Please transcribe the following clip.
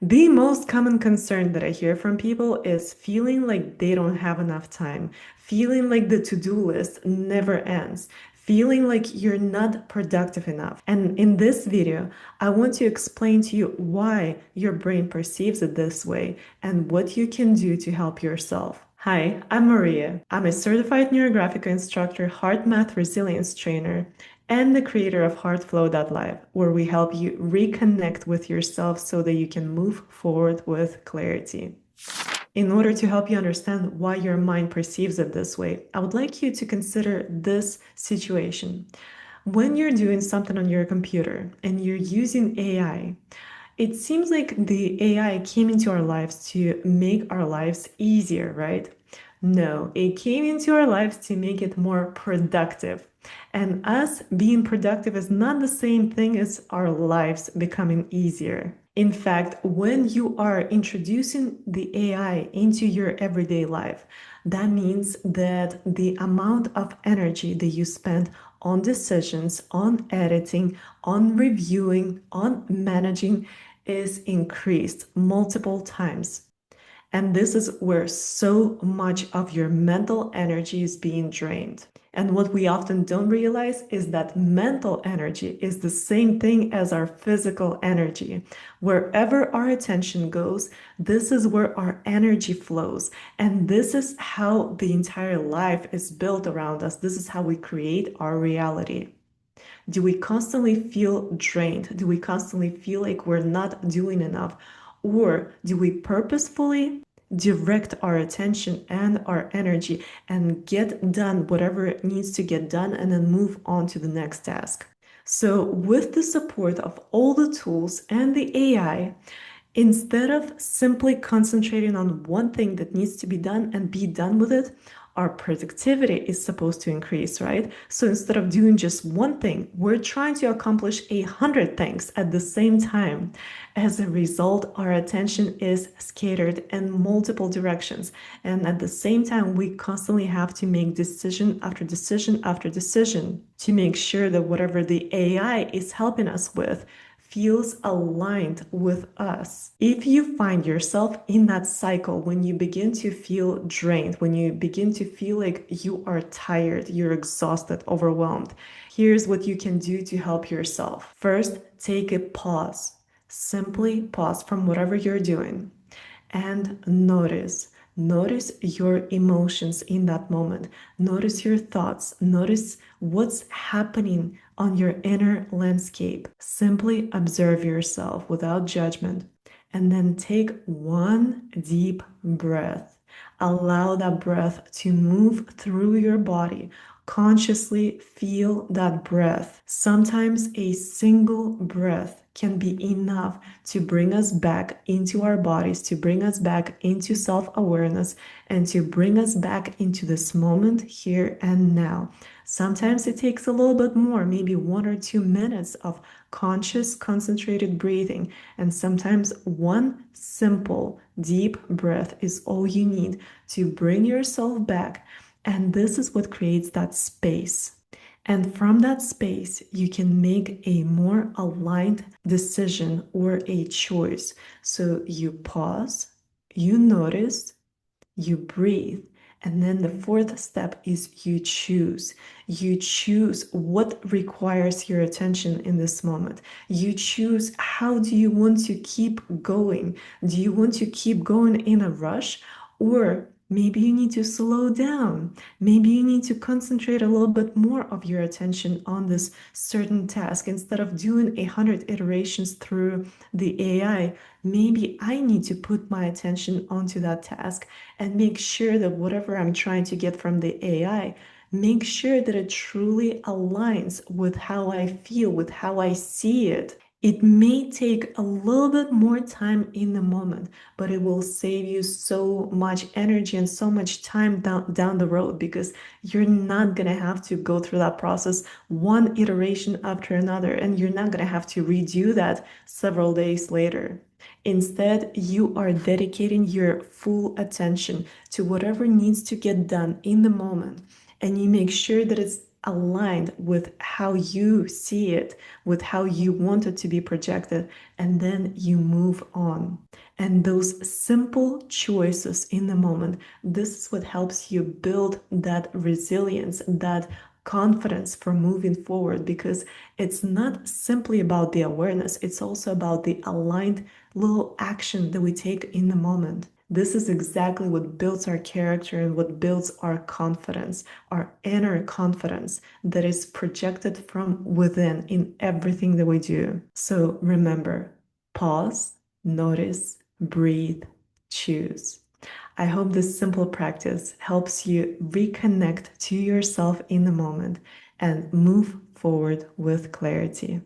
The most common concern that I hear from people is feeling like they don't have enough time, feeling like the to-do list never ends, feeling like you're not productive enough. And in this video, I want to explain to you why your brain perceives it this way and what you can do to help yourself. Hi, I'm Maria. I'm a certified neurographic instructor, heart math resilience trainer, and the creator of HeartFlow.live, where we help you reconnect with yourself so that you can move forward with clarity. In order to help you understand why your mind perceives it this way, I would like you to consider this situation. When you're doing something on your computer and you're using AI, it seems like the AI came into our lives to make our lives easier, right? No, it came into our lives to make it more productive. And us being productive is not the same thing as our lives becoming easier. In fact, when you are introducing the AI into your everyday life, that means that the amount of energy that you spend on decisions, on editing, on reviewing, on managing is increased multiple times. And this is where so much of your mental energy is being drained. And what we often don't realize is that mental energy is the same thing as our physical energy. Wherever our attention goes, this is where our energy flows. And this is how the entire life is built around us. This is how we create our reality. Do we constantly feel drained? Do we constantly feel like we're not doing enough? Or do we purposefully direct our attention and our energy and get done whatever needs to get done and then move on to the next task? So, with the support of all the tools and the AI, instead of simply concentrating on one thing that needs to be done and be done with it, our productivity is supposed to increase, right? So instead of doing just one thing, we're trying to accomplish 100 things at the same time. As a result, our attention is scattered in multiple directions. And at the same time, we constantly have to make decision after decision after decision to make sure that whatever the AI is helping us with feels aligned with us. If you find yourself in that cycle, when you begin to feel drained, when you begin to feel like you are tired, you're exhausted, overwhelmed, here's what you can do to help yourself. First, take a pause. Simply pause from whatever you're doing and notice. Notice your emotions in that moment. Notice your thoughts. Notice what's happening on your inner landscape. Simply observe yourself without judgment and then take one deep breath. Allow that breath to move through your body. Consciously feel that breath. Sometimes a single breath can be enough to bring us back into our bodies, to bring us back into self-awareness, and to bring us back into this moment here and now. Sometimes it takes a little bit more, maybe 1 or 2 minutes of conscious, concentrated breathing. And sometimes one simple, deep breath is all you need to bring yourself back. And this is what creates that space. And from that space, you can make a more aligned decision or a choice. So you pause, you notice, you breathe. And then the fourth step is you choose. You choose what requires your attention in this moment. You choose how do you want to keep going? Do you want to keep going in a rush? Or maybe you need to slow down. Maybe you need to concentrate a little bit more of your attention on this certain task instead of doing 100 iterations through the AI. Maybe I need to put my attention onto that task and make sure that whatever I'm trying to get from the AI, make sure that it truly aligns with how I feel, with how I see it. It may take a little bit more time in the moment, but it will save you so much energy and so much time down the road because you're not going to have to go through that process one iteration after another, and you're not going to have to redo that several days later. Instead, you are dedicating your full attention to whatever needs to get done in the moment, and you make sure that it's aligned with how you see it, with how you want it to be projected, and then you move on. And those simple choices in the moment, this is what helps you build that resilience, that confidence for moving forward, because it's not simply about the awareness, it's also about the aligned little action that we take in the moment. This is exactly what builds our character and what builds our confidence, our inner confidence that is projected from within in everything that we do. So remember, pause, notice, breathe, choose. I hope this simple practice helps you reconnect to yourself in the moment and move forward with clarity.